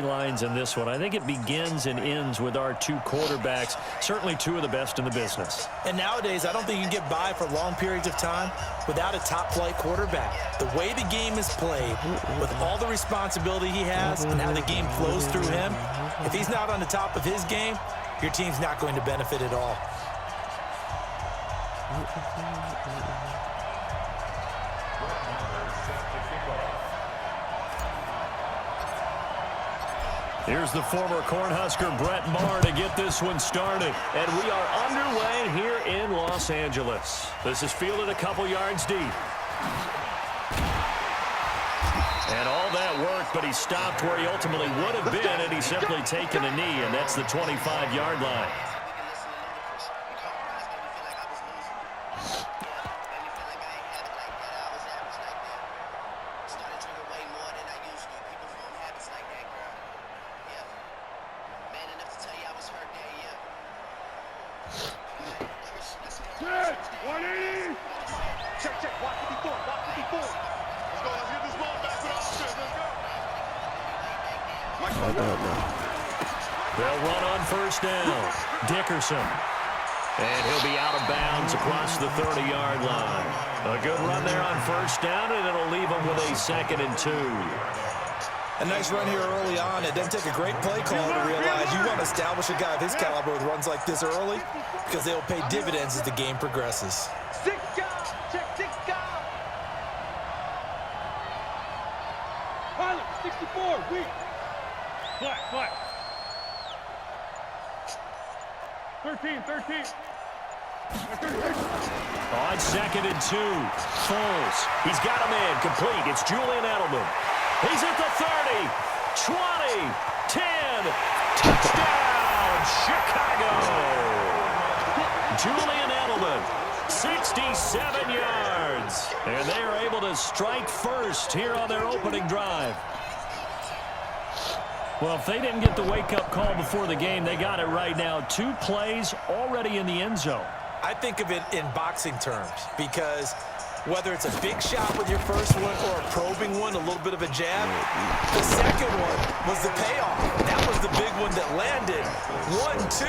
storylines in this one. I think it begins and ends with our two quarterbacks, certainly two of the best in the business. And nowadays, I don't think you can get by for long periods of time without a top-flight quarterback. The way the game is played, with all the responsibility he has and how the game flows through him, if he's not on the top of his game, your team's not going to benefit at all. Here's the former Cornhusker Brett Maher to get this one started. And we are underway here in Los Angeles. This is fielded a couple yards deep. And all that work, but he stopped where he ultimately would have been, and he's simply taken a knee, and that's the 25-yard line. They'll run on first down. Dickerson. And he'll be out of bounds across the 30-yard line. A good run there on first down, and it'll leave him with a 2nd and 2. A nice run here early on. It doesn't take a great play call to realize you want to establish a guy of his caliber with runs like this early because they'll pay dividends as the game progresses. 6 guard. Check 6 guard. Pilot, 64, weak. Flat. 13. On 2nd and 2. Foles. He's got a man complete. It's Julian Edelman. He's at the 30. 20. 10. Touchdown, Chicago. Julian Edelman. 67 yards. And they are able to strike first here on their opening drive. Well, if they didn't get the wake-up call before the game, they got it right now. 2 plays already in the end zone. I think of it in boxing terms because whether it's a big shot with your first one or a probing one, a little bit of a jab, the second one was the payoff. That was the big one that landed. 1-2,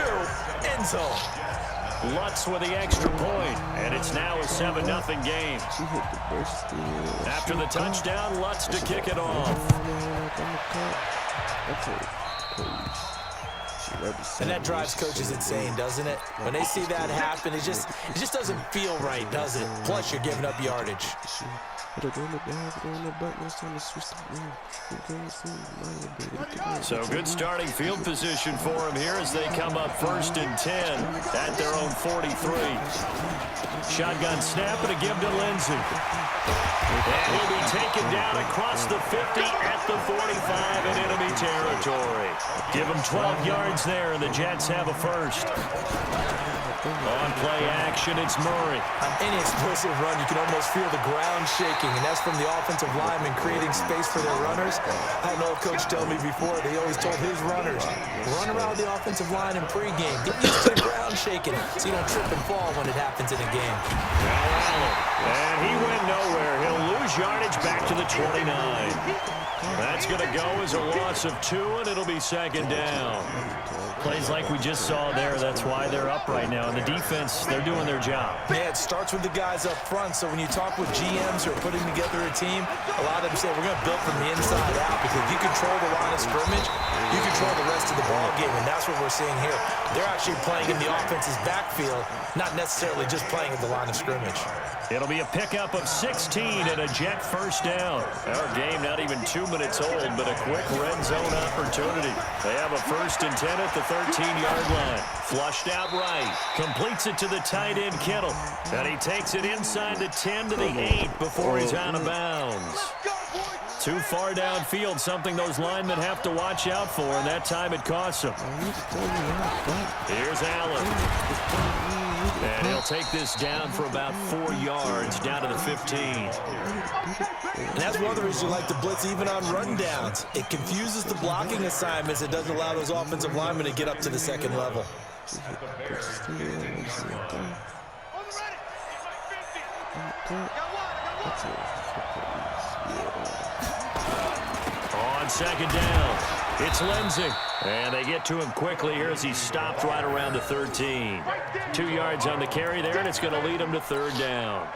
end zone. Lutz with the extra point, and it's now a 7-0 game. After the touchdown, Lutz to kick it off. And that drives coaches insane, doesn't it? When they see that happen, it just doesn't feel right, does it? Plus, you're giving up yardage. So good starting field position for him here as they come up 1st and 10 at their own 43. Shotgun snap and a give to Lindsey. And he'll be taken down across the 50 at the 45 in enemy territory. Give him 12 yards there, and the Jets have a first. On play action, it's Murray. On any explosive run, you can almost feel the ground shaking, and that's from the offensive lineman creating space for their runners. I know a coach told me before, they always told his runners, run around the offensive line in pregame. Get used to the ground shaking so you don't trip and fall when it happens in a game. And he went nowhere. He'll lose yardage back to the 29. That's going to go as a loss of 2, and it'll be 2nd down. Plays like we just saw there. That's why they're up right now. And the defense, they're doing their job. Yeah, it starts with the guys up front. So when you talk with GMs who are putting together a team, a lot of them say we're going to build from the inside out because if you control the line of scrimmage, you control the rest of the ball game, and that's what we're seeing here. They're actually playing in the offense's backfield, not necessarily just playing at the line of scrimmage. It'll be a pickup of 16 and a Jet first down. Our game not even 2 minutes old, but a quick red zone opportunity. They have a 1st and 10 at the 13-yard line. Flushed out right. Completes it to the tight end, Kittle. And he takes it inside the 10 to the 8 before he's out of bounds. Too far downfield, something those linemen have to watch out for, and that time it costs them. Here's Allen. And he'll take this down for about 4 yards, down to the 15. And that's one of the reasons you like to blitz even on rundowns. It confuses the blocking assignments. It doesn't allow those offensive linemen to get up to the second level. On 2nd down, It's Lindsay. And they get to him quickly here as he stopped right around the 13. 2 yards on the carry there, and it's going to lead him to third down.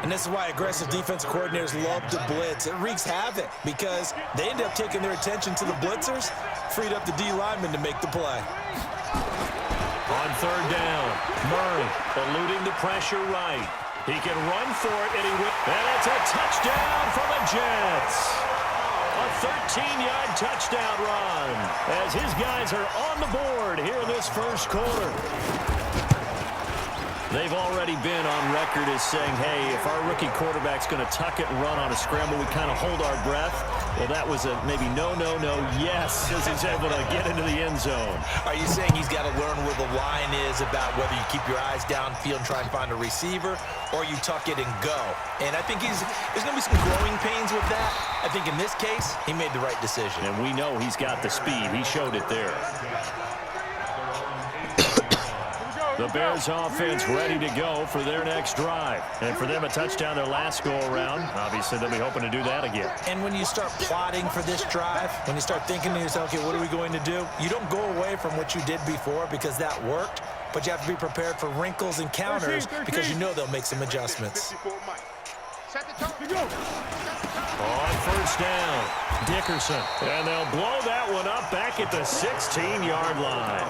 And this is why aggressive defense coordinators love to blitz. It wreaks havoc because they end up taking their attention to the blitzers, freed up the D lineman to make the play. On third down, Murray eluding the pressure right. He can run for it, and it's a touchdown for the Jets. A 13-yard touchdown run as his guys are on the board here in this first quarter. They've already been on record as saying, hey, if our rookie quarterback's going to tuck it and run on a scramble, we kind of hold our breath. Well, that was a maybe no, yes, as he's able to get into the end zone. Are you saying he's got to learn where the line is about whether you keep your eyes downfield and try and find a receiver, or you tuck it and go? And I think there's going to be some growing pains with that. I think in this case, he made the right decision. And we know he's got the speed. He showed it there. The Bears offense ready to go for their next drive. And for them, a touchdown their last go-around. Obviously, they'll be hoping to do that again. And when you start plotting for this drive, when you start thinking to yourself, okay, what are we going to do? You don't go away from what you did before because that worked, but you have to be prepared for wrinkles and counters because you know they'll make some adjustments. On first down, Dickerson. And they'll blow that one up back at the 16-yard line.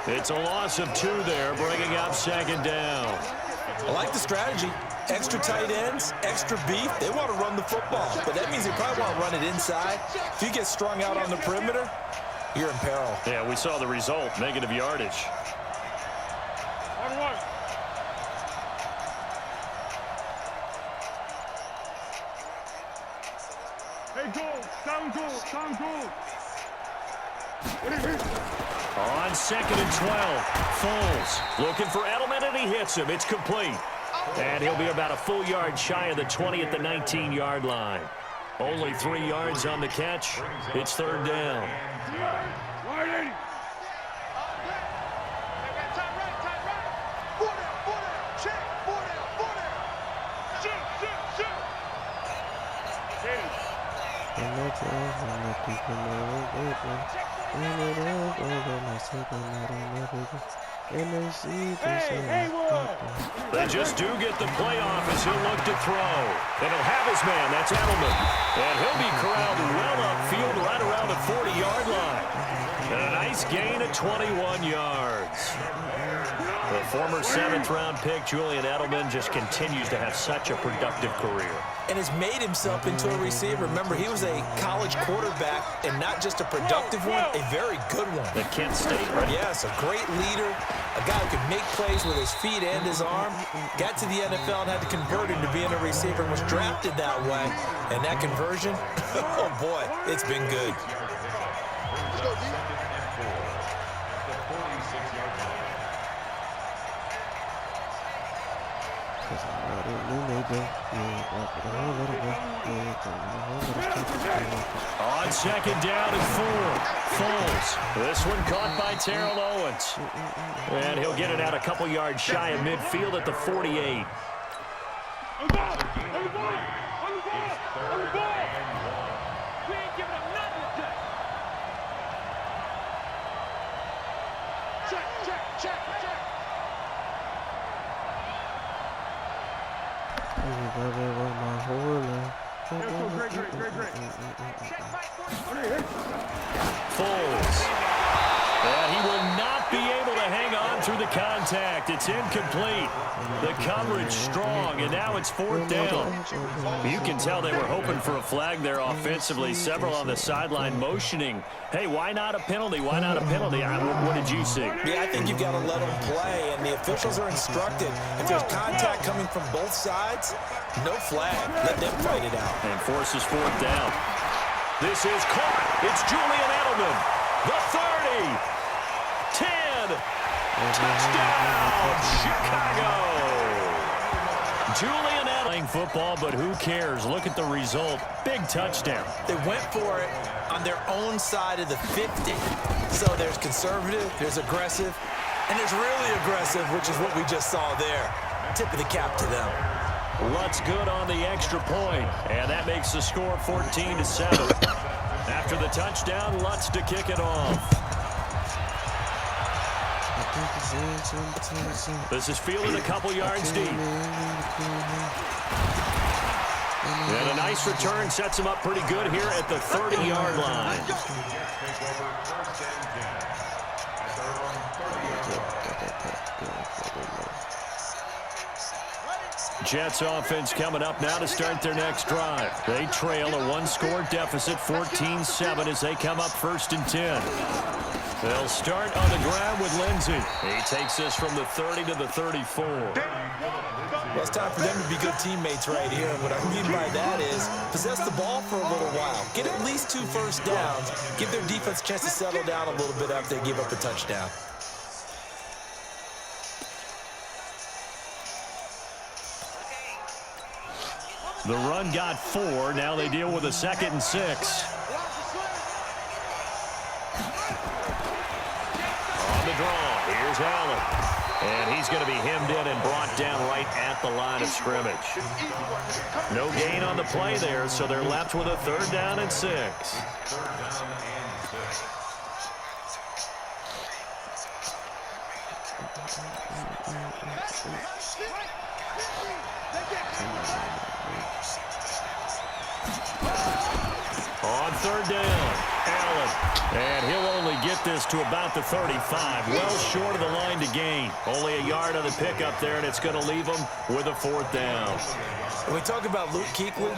It's a loss of 2 there, bringing up second down. I like the strategy. Extra tight ends, extra beef. They want to run the football, but that means they probably want to run it inside. If you get strung out on the perimeter, you're in peril. Yeah, we saw the result, negative yardage. Hey, goal. Sound goal. On second and 12, Foles looking for Edelman, and he hits him. It's complete. And he'll be about a full yard shy of the 20 at the 19-yard line. Only 3 yards on the catch. It's third down. They just do get the playoff as he'll look to throw. And he'll have his man. That's Edelman. And he'll be corralled well upfield right around the 40-yard line. And a nice gain of 21 yards. The former 7th-round pick, Julian Edelman, just continues to have such a productive career. And has made himself into a receiver. Remember, he was a college quarterback, and not just a productive one, a very good one. At Kent State, right? Yes, a great leader, a guy who can make plays with his feet and his arm. Got to the NFL and had to convert into being a receiver and was drafted that way. And that conversion, oh boy, it's been good. On second down and 4, Foles. This one caught by Terrell Owens. And he'll get it out a couple yards shy of midfield at the 48. On the ball! We ain't giving up nothing today. Check. Foles. And he will not be able to hang on through the contact. It's incomplete. The coverage strong, and now it's 4th down. You can tell they were hoping for a flag there offensively. Several on the sideline motioning. Hey, why not a penalty? Why not a penalty? What did you see? Yeah, I think you've got to let them play, and the officials are instructed. If there's contact coming from both sides, no flag. Let them fight it out. And forces 4th down. This is caught. It's Julian Edelman. The 30. 10. Touchdown, Chicago. Julian Edelman playing football, but who cares? Look at the result. Big touchdown. They went for it on their own side of the 50. So there's conservative, there's aggressive, and there's really aggressive, which is what we just saw there. Tip of the cap to them. What's good on the extra point? And that makes the score 14-7. After the touchdown, Lutz to kick it off. This is fielded a couple yards deep. And a nice return sets him up pretty good here at the 30-yard line. Jets offense coming up now to start their next drive. They trail a one-score deficit, 14-7, as they come up 1st and 10. They'll start on the ground with Lindsey. He takes this from the 30 to the 34. Well, it's time for them to be good teammates right here. And what I mean by that is possess the ball for a little while. Get at least 2 first downs. Give their defense a chance to settle down a little bit after they give up a touchdown. The run got 4. Now they deal with a 2nd and 6. On the draw, here's Allen. And he's going to be hemmed in and brought down right at the line of scrimmage. No gain on the play there, so they're left with a 3rd down and 6. On 3rd down, Allen. And he'll only get this to about the 35. Well short of the line to gain. Only a yard on the pickup there, and it's going to leave him with a 4th down. When we talk about Luke Kuechly,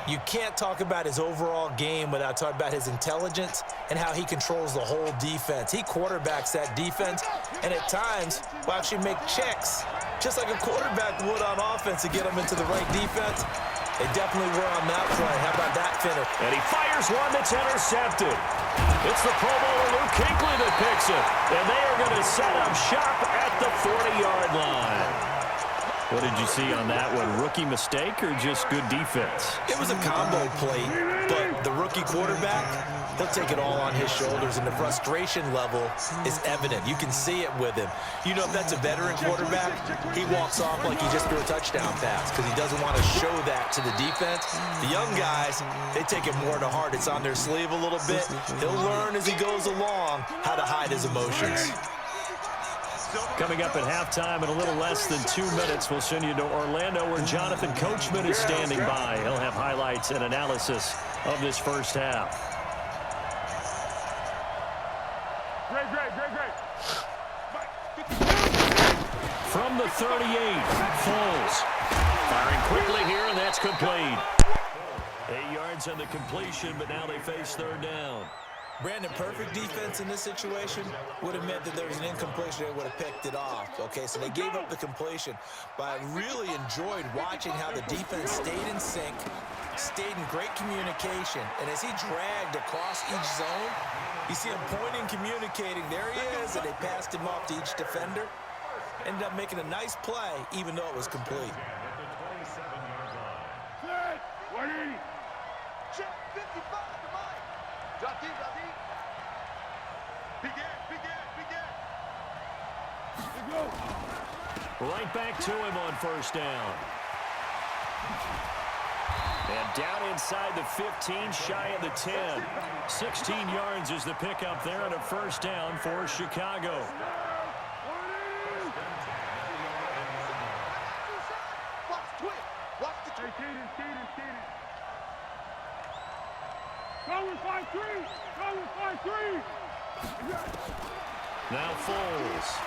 you can't talk about his overall game without talking about his intelligence and how he controls the whole defense. He quarterbacks that defense, and at times will actually make checks, just like a quarterback would on offense to get him into the right defense. They definitely were on that play. How about that finish? And he fires one that's intercepted. It's the Pro Bowler Luke Kuechly that picks it. And they are going to set up shop at the 40-yard line. What did you see on that one? Rookie mistake or just good defense? It was a combo play, but the rookie quarterback, he'll take it all on his shoulders, and the frustration level is evident. You can see it with him. You know, if that's a veteran quarterback, he walks off like he just threw a touchdown pass because he doesn't want to show that to the defense. The young guys, they take it more to heart. It's on their sleeve a little bit. He'll learn as he goes along how to hide his emotions. Coming up at halftime in a little less than 2 minutes, we'll send you to Orlando where Jonathan Coachman is standing by. He'll have highlights and analysis of this first half. Great. From the 38, Foles. Firing quickly here, and that's complete. 8 yards on the completion, but now they face 3rd down. Brandon, perfect defense in this situation would have meant that there was an incompletion. They would have picked it off. Okay, so they gave up the completion. But I really enjoyed watching how the defense stayed in sync, stayed in great communication. And as he dragged across each zone, you see him pointing, communicating. There he is, and they passed him off to each defender. Ended up making a nice play, even though it was complete. Set. 180. Check 55 to mine. Drop in. Begin. Let's go. Right back to him on 1st down. And down inside the 15, shy of the 10. 16 yards is the pickup there on a 1st down for Chicago. Now Foles.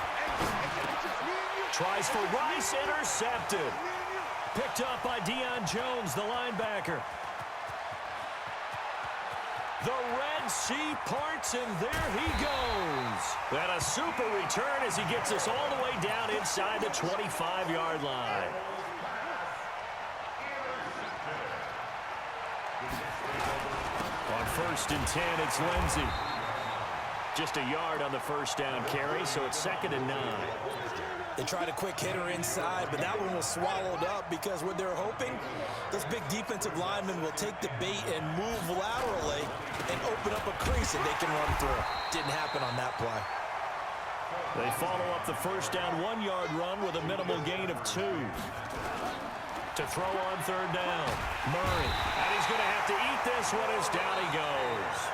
Tries for Rice, intercepted. Picked up by Deion Jones, the linebacker. The Red Sea parts, and there he goes. And a super return as he gets us all the way down inside the 25-yard line. On 1st and 10, it's Lindsey. Just a yard on the 1st down carry, so it's 2nd and 9. They tried a quick hitter inside, but that one was swallowed up because what they're hoping, those big defensive linemen will take the bait and move laterally and open up a crease that they can run through. Didn't happen on that play. They follow up the 1st down 1-yard run with a minimal gain of 2. To throw on 3rd down, Murray. And he's going to have to eat this one as down he goes.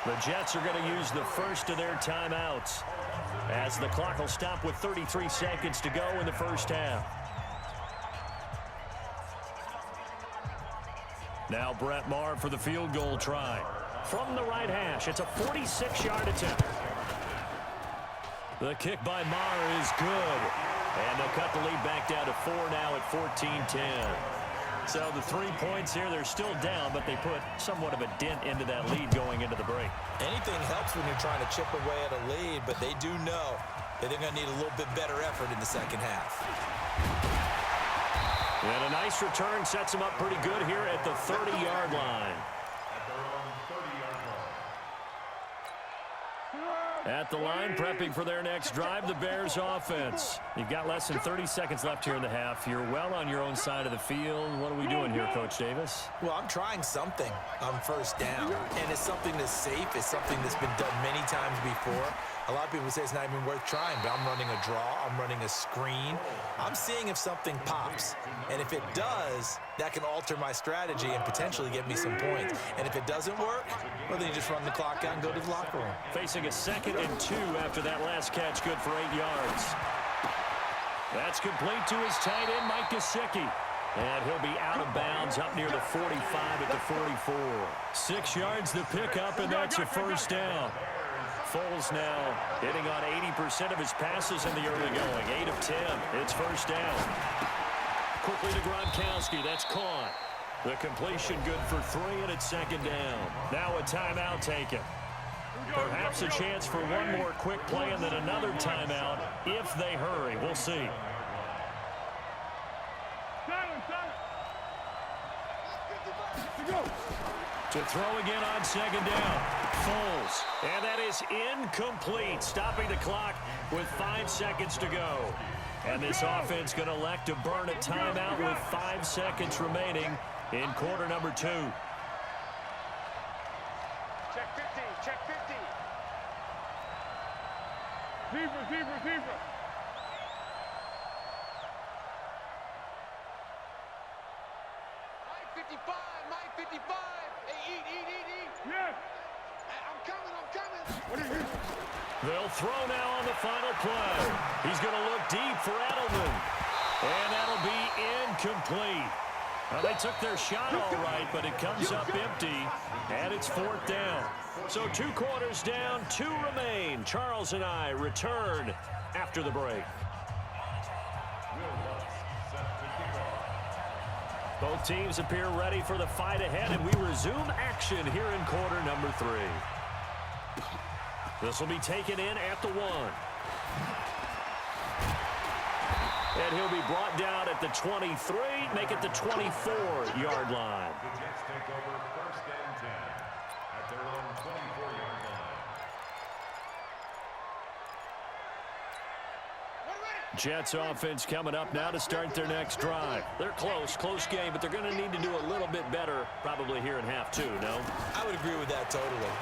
The Jets are going to use the first of their timeouts as the clock will stop with 33 seconds to go in the first half. Now Brett Maher for the field goal try. From the right hash, it's a 46-yard attempt. The kick by Maher is good. And they'll cut the lead back down to 4 now at 14-10. So the 3 points here, they're still down, but they put somewhat of a dent into that lead going into the break. Anything helps when you're trying to chip away at a lead, but they do know that they're going to need a little bit better effort in the second half. And a nice return sets them up pretty good here at the 30-yard line. At the line, prepping for their next drive, the Bears offense. You've got less than 30 seconds left here in the half. You're well on your own side of the field. What are we doing here, Coach Davis? Well, I'm trying something on first down, and it's something that's safe. It's something that's been done many times before. A lot of people say it's not even worth trying, but I'm running a draw. I'm running a screen. I'm seeing if something pops, and if it does, that can alter my strategy and potentially get me some points. And if it doesn't work, well, then you just run the clock out and go to the locker room. Facing a 2nd and 2 after that last catch, good for 8 yards. That's complete to his tight end, Mike Gesicki. And he'll be out of bounds up near the 45 at the 44. 6 yards the pickup, and that's a first down. Foles now hitting on 80% of his passes in the early going. 8 of 10. It's first down. Quickly to Gronkowski. That's caught. The completion good for 3, and it's 2nd down. Now a timeout taken. Perhaps a chance for one more quick play and then another timeout if they hurry. We'll see. To throw again on 2nd down. Foles. And that is incomplete. Stopping the clock with 5 seconds to go. And this offense going to elect to burn a timeout with 5 seconds remaining in quarter number 2. Check 50, check 50. Zebra. Mike 55. Hey, eat. Yes. I'm coming. What are you? They'll throw now on the final play. He's going to look deep for Edelman. And that'll be incomplete. Now, they took their shot all right, but it comes up empty, and it's 4th down. So 2 quarters down, 2 remain. Charles and I return after the break. Both teams appear ready for the fight ahead, and we resume action here in quarter number 3. This will be taken in at the 1. And he'll be brought down at the 23, make it the 24-yard line. The Jets take over 1st and 10 at their own 24-yard line. Jets offense coming up now to start their next drive. They're close game, but they're going to need to do a little bit better probably here in half 2, no? I would agree with that totally.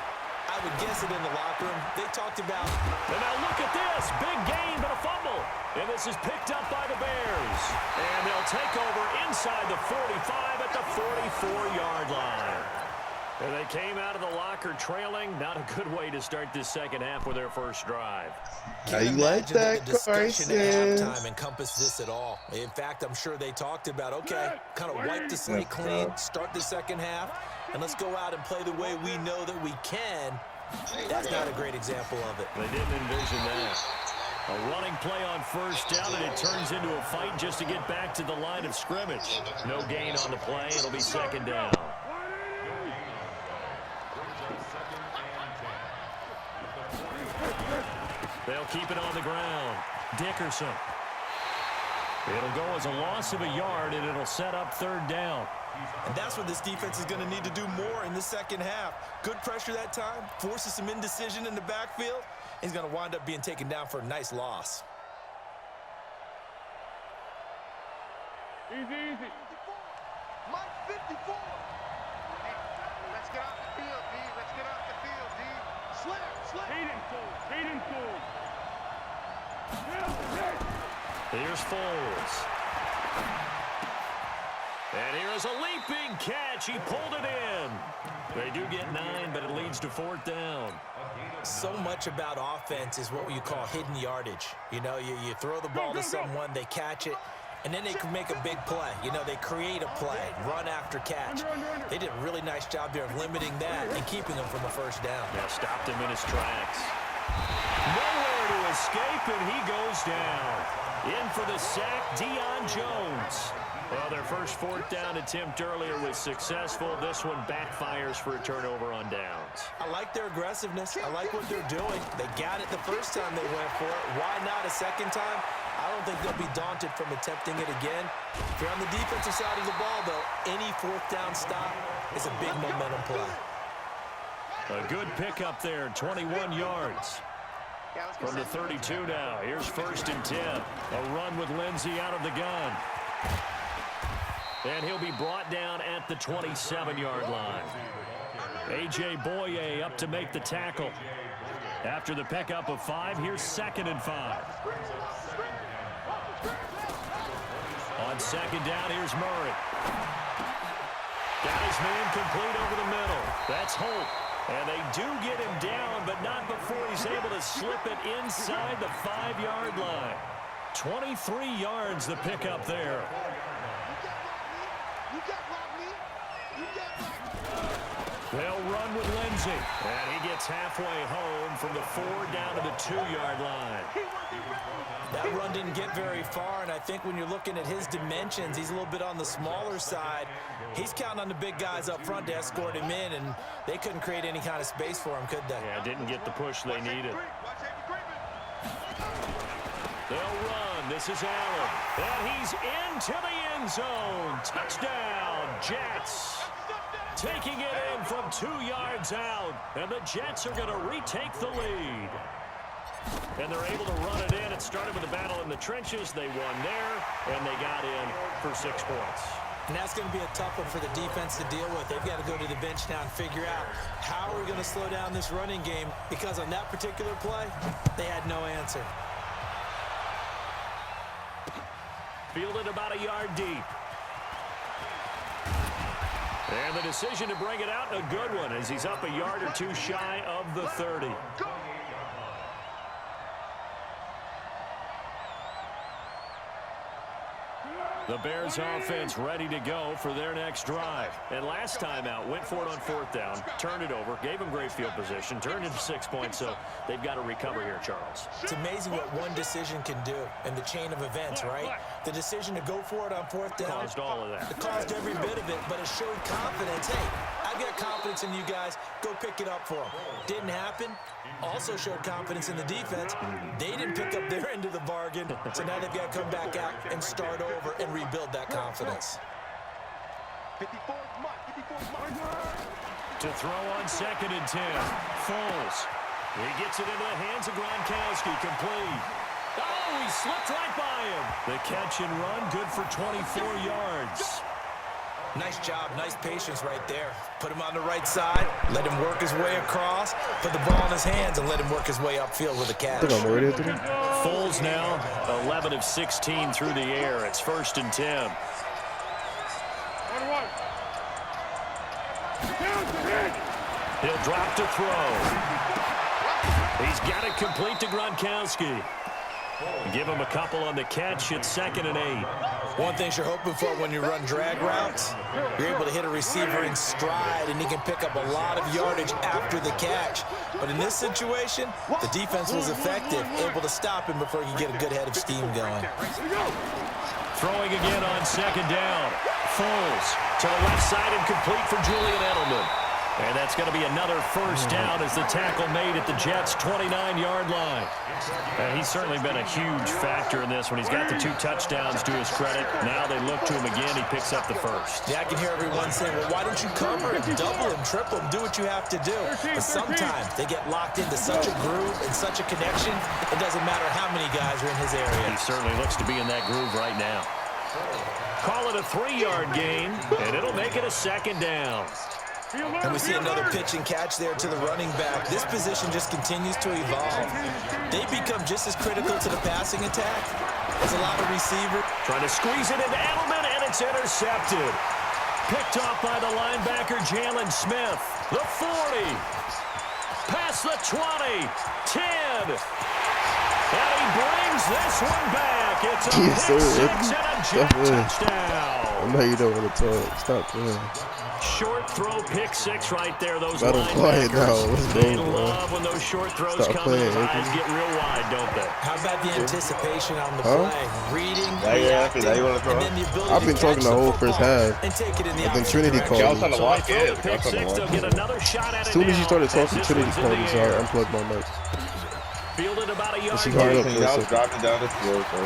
I would guess it in the locker room. They talked about... And now look at this. Big gain, but a fumble. And this is picked up by the Bears. And they'll take over inside the 45 at the 44-yard line. And they came out of the locker trailing. Not a good way to start this second half with their first drive. How you like that, the discussion at Carson? halftime encompassed this at all. In fact, I'm sure they talked about, okay, kind of wipe the slate clean, start the second half, and let's go out and play the way we know that we can. That's not a great example of it. They didn't envision that. A running play on first down, and it turns into a fight just to get back to the line of scrimmage. No gain on the play. It'll be 2nd down. They'll keep it on the ground. Dickerson. It'll go as a loss of a yard, and it'll set up 3rd down. And that's what this defense is going to need to do more in the second half. Good pressure that time, forces some indecision in the backfield. He's going to wind up being taken down for a nice loss. Easy. Mike 54. Hey, let's get off the field, D. Let's get off the field, D. Slip. Hayden Foles. Here's Foles. And here is a leaping catch. He pulled it in. They do get 9, but it leads to 4th down. So much about offense is what you call hidden yardage. You know, you throw the ball to someone, they catch it, and then they can make a big play. You know, they create a play, run after catch. They did a really nice job there of limiting that and keeping them from a 1st down. Yeah, stopped him in his tracks. Nowhere to escape, and he goes down. In for the sack, Deion Jones. Well, their first 4th down attempt earlier was successful. This one backfires for a turnover on downs. I like their aggressiveness. I like what they're doing. They got it the first time they went for it. Why not a second time? I don't think they'll be daunted from attempting it again. If you're on the defensive side of the ball, though, any 4th down stop is a big momentum play. A good pickup there, 21 yards. From the 32 now, here's 1st and 10. A run with Lindsey out of the gun. And he'll be brought down at the 27-yard line. A.J. Boye up to make the tackle. After the pickup of 5, here's 2nd and 5. On 2nd down, here's Murray. Got his man complete over the middle. That's Holt. And they do get him down, but not before he's able to slip it inside the 5-yard line. 23 yards the pickup there. They'll run with Lindsey. And he gets halfway home from the 4 down to the 2-yard line. That run didn't get very far, and I think when you're looking at his dimensions, he's a little bit on the smaller side. He's counting on the big guys up front to escort him in, and they couldn't create any kind of space for him, could they? Yeah, didn't get the push they needed. They'll run. This is Allen. And he's into the end zone. Touchdown, Jets. Taking it in from 2 yards out. And the Jets are going to retake the lead. And they're able to run it in. It started with a battle in the trenches. They won there, and they got in for 6 points. And that's going to be a tough one for the defense to deal with. They've got to go to the bench now and figure out how are we going to slow down this running game, because on that particular play, they had no answer. Fielded about a yard deep. And the decision to bring it out, a good one, as he's up a yard or 2 shy of the 30. The Bears offense ready to go for their next drive. And last time out, went for it on 4th down, turned it over, gave them great field position, turned into 6 points, so they've got to recover here, Charles. It's amazing what one decision can do in the chain of events, right? The decision to go for it on 4th down. Caused all of that. It caused every bit of it, but it showed confidence. Hey, I've got confidence in you guys. Go pick it up for them. Didn't happen. Also showed confidence in the defense. They didn't pick up their end of the bargain, so now they've got to come back out and start over and rebuild that confidence. 54's mark. To throw on 2nd and 10. Foles. He gets it into the hands of Gronkowski. Complete. Oh, he slipped right by him. The catch and run, good for 24 yards. Nice job, nice patience right there. Put him on the right side, let him work his way across, put the ball in his hands, and let him work his way upfield with a catch. Foles now 11 of 16 through the air. It's 1st and 10. He'll drop to throw. He's got it complete to Gronkowski. Give him a couple on the catch. It's 2nd and 8. One thing you're hoping for when you run drag routes, you're able to hit a receiver in stride, and he can pick up a lot of yardage after the catch. But in this situation, the defense was effective, able to stop him before he could get a good head of steam going. Throwing again on 2nd down. Foles to the left side and complete for Julian Edelman. And that's going to be another 1st down as the tackle made at the Jets' 29-yard line. And he's certainly been a huge factor in this when he's got the 2 touchdowns to his credit. Now they look to him again. He picks up the 1st. Yeah, I can hear everyone saying, well, why don't you cover him, double him, triple him, do what you have to do. But sometimes they get locked into such a groove and such a connection, it doesn't matter how many guys are in his area. He certainly looks to be in that groove right now. Call it a 3-yard gain, and it'll make it a 2nd down. And we see another pitch and catch there to the running back. This position just continues to evolve. They become just as critical to the passing attack as a lot of receivers. Trying to squeeze it into Edelman, and it's intercepted. Picked off by the linebacker, Jalen Smith. The 40. Past the 20. 10. And he brings this one back. It's a pick six and a jet touchdown. I know you don't want to talk. Stop playing. Short throw, pick six right there. Those Let him quiet now. Let's go, they bro. love when those short throws Stop come. playing, Those eyes get real wide, don't they? How about the anticipation on the play? Reading, Now you're happy. Now you want to throw it? I've been talking the whole first half. And take it in the And then opposite Trinity direction. called Y'all trying me. to walk in. Pick Y'all trying six, to they'll walk get in. another shot at it As soon as you now, started talking, this Trinity one's in called the me, so I air. unplugged my mic. Fielded about a yard. She I hung up was for a second. driving down the field, bro.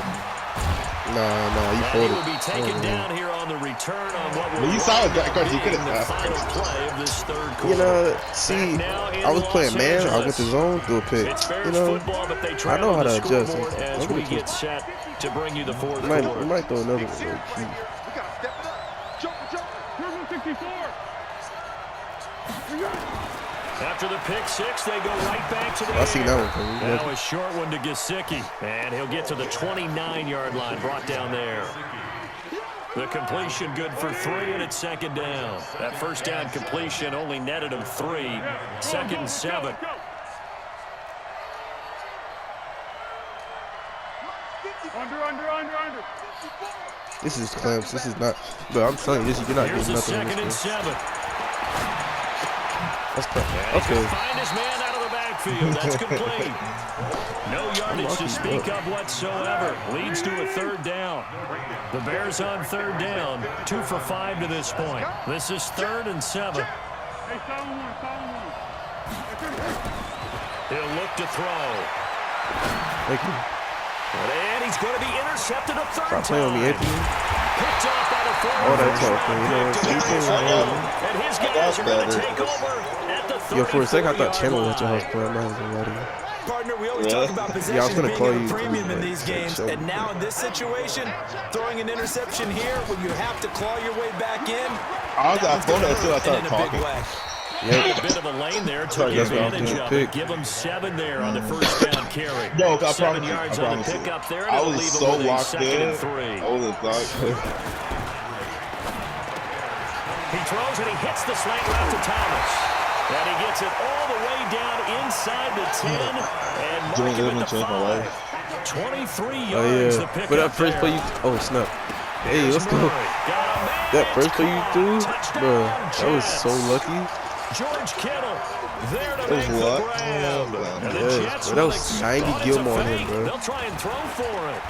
Nah, you And he folded. will be taken down here on the return on what will But you saw it, wind up Coach. You being could've the passed final it. play of this third quarter. You know, see, I was playing man. I went to zone, threw a pick. It's Bears You know, football, but they I trail know how on the to adjust. scoreboard as I'm we gonna get set to bring you the fourth we quarter. might throw another one. We got to step it up. Jump. Turbo 64. After the pick six, they go right back to the I seen air. that one coming. Now a short one to Gesicki, and he'll get to the 29-yard line, brought down there. The completion good for 3, and it's second down. That first down completion only netted him 3. Second and 7. Under. This is clamps. This is not. But I'm telling you, you're not Here's getting a nothing. second in and this 7. game. That's clamp. And he's going Okay. to find his man out of the backfield. That's complete. No yardage to speak of whatsoever. Leads to a third down. The Bears on third down. 2 for 5 to this point. This is 3rd and 7. He'll look to throw. Thank you. And he's going to be intercepted a third Stop playing with me, time. Anthony. Picked off by the former All that first talking, round you know, pick, you Darius can't Leonard. win. And his guys are going to take over at the 34-yard Yo, for a second I thought Chandler was at your line. house, but I'm not even letting you. Partner, we always Really? talk about possession Yeah, I was gonna being call at a you, premium in but these games, show me. and now in this situation, throwing an interception here when you have to claw your way back in, I that phoned one's it until I gonna hurt, and started in a big talking. way. A bit of a lane there, took That's what I was advantage gonna of pick. it. Give him 7 there on the first down carry. Yo, I 7 promise you, yards I on the promise you. pickup there, and I it'll was leave so him with a locked second in. and 3. I was like, He throws and he hits the slant route to Thomas. And he gets it all the way down inside the 10 and Jimmy marking Goodman it to changed my 5. life. 23 Oh yards to yeah. pick But up that first play there. you. Oh snap. Hey, Here's let's go. Murray. Got a man. That first play you threw, Touchdown, bro. That was so Jets. lucky. George Kittle there to That was make the luck. grab. Oh, And the yes, Jets bro, that will was accept- 90 Oh, it's a Gilmore on him, fake. bro. They'll try and throw for it.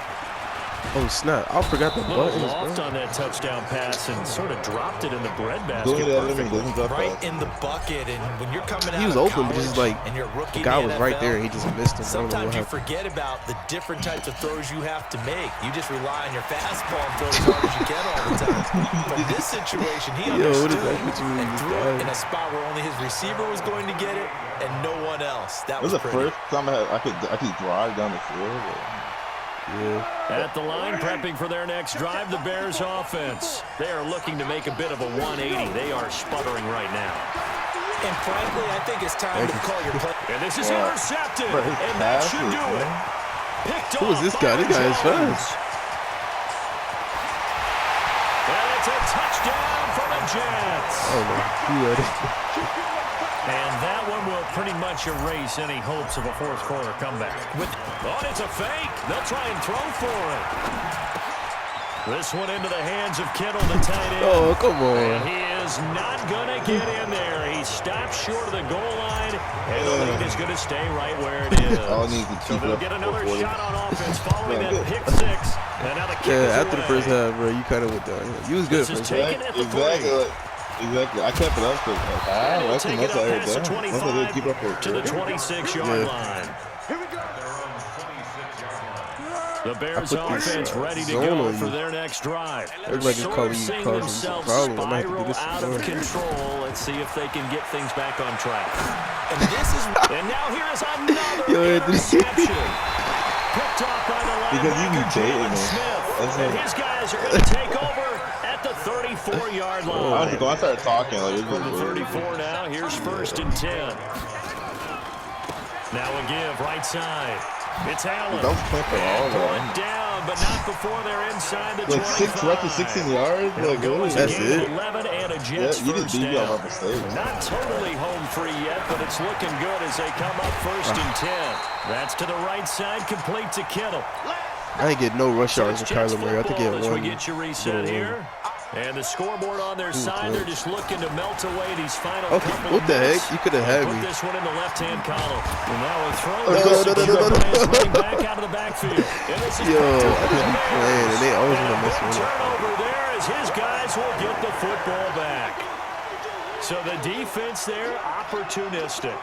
Oh snap! I forgot the Little buttons, loft bro. on that touchdown pass and sort of dropped it in the bread basket. doing that perfectly. doesn't drop Right that. in the bucket, and when you're coming out He was of open, but college just like and you're a rookie the guy in was the right there, NFL, and he just missed him. I don't know sometimes what you happened. forget about the different types of throws you have to make. You just rely on your fastball and throw as hard as you can all the time. But in this situation, he Yo, what is understood that picture of and this threw it guy? in a spot where only his receiver was going to get it and no one else. That It was was the pretty. first time I could drive down the field. Yeah. At the line, prepping for their next drive, the Bears offense. They are looking to make a bit of a 180. They are sputtering right now. And frankly, I think it's time to call your play. And this is Wow. intercepted. Bro, his And that should passes, do it. man. Picked Who is off this guy? by This guy is Jones. fast. And it's a touchdown for the Jets. Oh no. He had it. And that one will pretty much erase any hopes of a fourth quarter comeback. Oh, it's a fake. They'll try and throw for it. This one into the hands of Kittle, the tight end. Oh come And on. he is not going to get in there. He stops short of the goal line, and the lead is going to stay right where it is. All needs to So keep they'll it get up another 440. shot on offense following that Yeah, pick six. And now the kick is Yeah, after the away. first half, bro, you kind of went down. You was good This is first taken half. at the Exactly. Exactly. I kept it up because And he'll that's take enough it up I past the down. Once I did keep up 25 with to the 26-yard Yeah. line. Here we go. The Bears I put this, offense ready to zone go on for you. their next drive. Looks like it's Sort calling of you seeing causing some themselves problem. I might have to do spiral this out of again. control. Let's see if they can get things back on track. And this is And now here's another Yo, Anthony. interception. Picked off by the Because you linebacker, be dating Jalen me. Smith. That's And it. his guys are going to take over at the 34-yard I was line. going, I started talking like it From the was 34 now, here's 1st and 10. Now a give, right side. It's Allen. That was quick for all And of pull them. it down down, but not before they're inside the 25. Like 6 runs to 16 yards? Like, That's it. 11 and a Jets you didn't first beat me down. off mistake. Not totally home free yet, but it's looking good as they come up first and 10. That's to the right side, complete to Kittle. I ain't get no rush yards with Kyler Murray. I think he had As we one. get you reset here. And the scoreboard on their side, they're just looking to melt away these final couple What the heck? You could have had Put me. this one in the left-hand column. And now a throw. No. Running back out of the backfield. And this is Yo, I just be playing, and they always want to mess with it. turnover there as his guys will get the football back. So the defense there, opportunistic.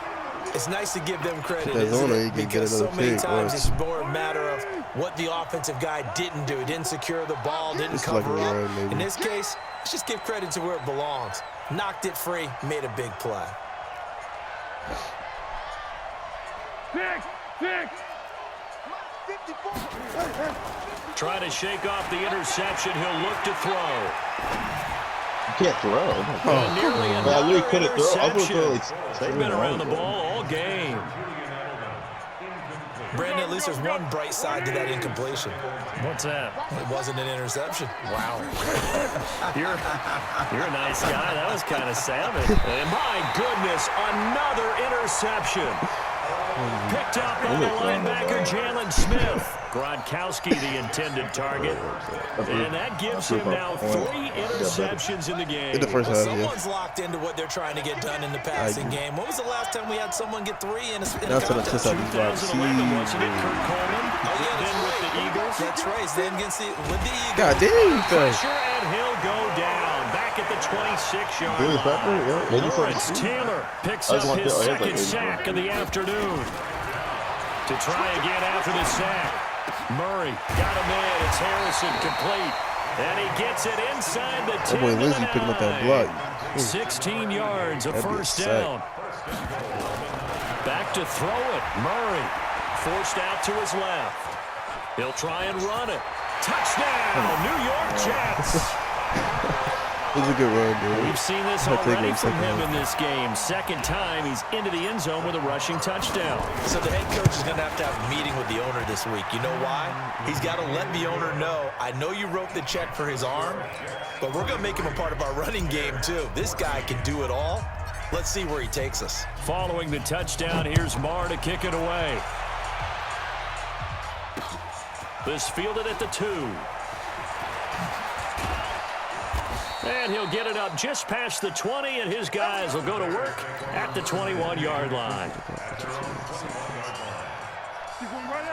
It's nice to give them credit, That isn't zone, it? you can get Because so another many pick, times or- it's more a matter of what the offensive guy didn't do. He didn't secure the ball, didn't It's like cover a up. run, maybe. In this case, let's just give credit to where it belongs. Knocked it free, made a big play. Six. Trying to shake off the interception. He'll look to throw. You can't throw. And nearly I another really couldn't throw. I was interception. like, They've been around the ball all game. Brandon, at least there's one bright side to that incompletion. What's that? It wasn't an interception. Wow. You're a nice guy. That was kind of savage. And my goodness, another interception. Picked up by the linebacker, Jalen Smith. Gronkowski, the intended target. And that gives him now 3 interceptions in the game. In the first half, yeah. Someone's locked into what they're trying to get done in the passing game. When was the last time we had someone get 3 in a That's what I contest? said. These wide 2011, wasn't it, Kurt Coleman? Oh, yeah, Then with the Eagles. That's right. Then against with the Eagles. God damn, Pressure, and he'll go down. Back at the 26-yard Billy Pepper? line. Yeah, maybe Lawrence something. Taylor picks I up just want his to- I had second like sack of the afternoon. To try again after the sack. Murray got him in. It's Harrison complete. And he gets it inside the 10 That boy Lindsey picking up that block. 16 yards, a That'd be a first sack. down. Back to throw it. Murray forced out to his left. He'll try and run it. Touchdown, New York Jets. It was a good run, dude. We've seen this I'll take already him from second him half. in this game. Second time he's into the end zone with a rushing touchdown. So the head coach is going to have a meeting with the owner this week. You know why? He's got to let the owner know, I know you wrote the check for his arm, but we're going to make him a part of our running game too. This guy can do it all. Let's see where he takes us. Following the touchdown, here's Marr to kick it away. This fielded at the 2. And he'll get it up just past the 20, and his guys will go to work at the 21-yard line.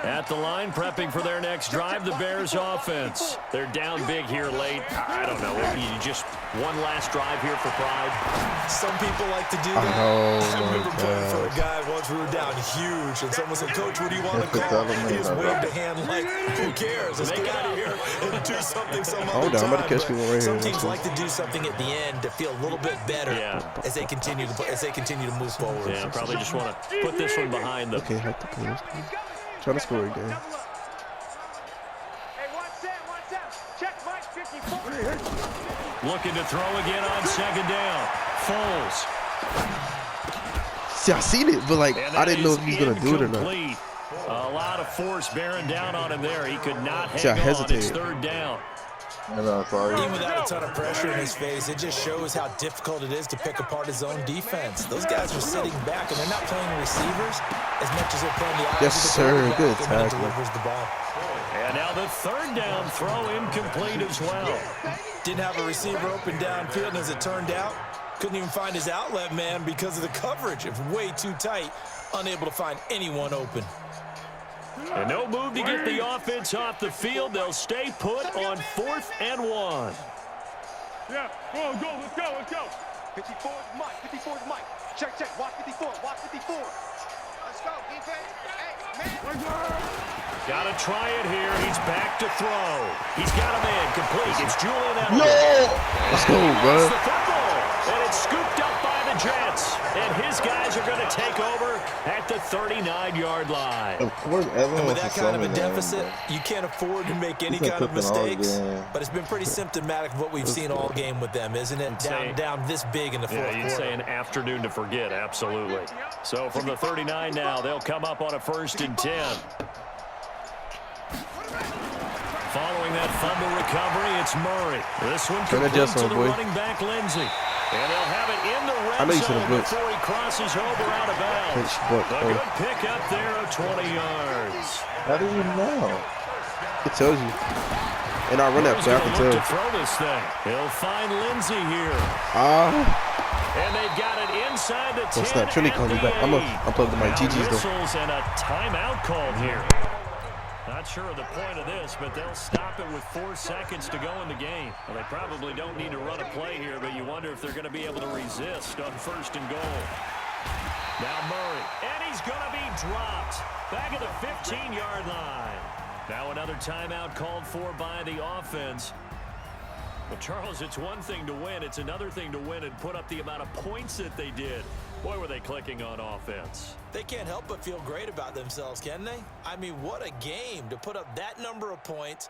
At the line, prepping for their next drive, the Bears offense. They're down big here late. I don't know. You just one last drive here for pride. Some people like to do that. I remember playing for a guy once we were down huge, and someone said, Coach, what do you want to call? He just waved a hand like, who cares? Let's get out of here and do something some other Hold on, I'm time. about to catch me one right Some here. teams like to do something at the end to feel a little bit better as they continue to move forward. Yeah, probably just want to put this one behind them. Okay, hike the pace. Trying to score again. Hey, watch that. Check Mike 54. Looking to throw again on second down. Foles. See, I seen it, but like And I that didn't know is if he was gonna do it or not. incomplete. A lot of force bearing down on him there. He could not See, I hang on. It's hesitated. third down. Even without a ton of pressure in his face, it just shows how difficult it is to pick apart his own defense. Those guys are sitting back, and they're not playing receivers as much as they're playing the Yes, opposite sir. quarterback Good when he tackle. delivers the ball. And now the third down throw incomplete as well. Didn't have a receiver open downfield, and as it turned out, couldn't even find his outlet man because of the coverage. It was way too tight, unable to find anyone open. And no move to get the offense off the field. They'll stay put on 4th and 1. Yeah, let's go. 54 is Mike. 54 is Mike. Check. Watch 54. Let's go, defense. Hey, man. Got to try it here. He's back to throw. He's got him in. Complete. It's Julian Edelman. No! Let's go, It's bro. the football. And it's scooped up by the Jets. And his guys are going to take over at the 39-yard line. Of course, Evan And with was that the kind of a summer deficit, game, you can't afford to make any been kind of cooking all mistakes. game. But it's been pretty symptomatic of what we've seen all game with them, isn't it? Down this big in the fourth Yeah, you'd quarter. say an afternoon to forget, absolutely. So from the 39 now, they'll come up on a 1st and 10. following that fumble recovery, it's Murray. This one Turn that complete just to on, the boy. running back, Lindsey. And they'll have it in the I know red you should have zone blitzed. before he crosses over out of bounds. A good pickup there of 20 yards. How do you know? It tells you. And I run that play, I can tell. To throw this thing. He'll find Lindsey here. And they've got it inside the 10 snap. Trinity calling me back. I'm plugged in my GGs though. Whistles and a timeout called here. Not sure of the point of this, but they'll stop it with 4 seconds to go in the game. Well, they probably don't need to run a play here, but you wonder if they're going to be able to resist on 1st and goal. Now Murray, and he's going to be dropped back at the 15-yard line. Now another timeout called for by the offense. Well, Charles, it's one thing to win. It's another thing to win and put up the amount of points that they did. Boy, were they clicking on offense. They can't help but feel great about themselves, can they? I mean, what a game to put up that number of points.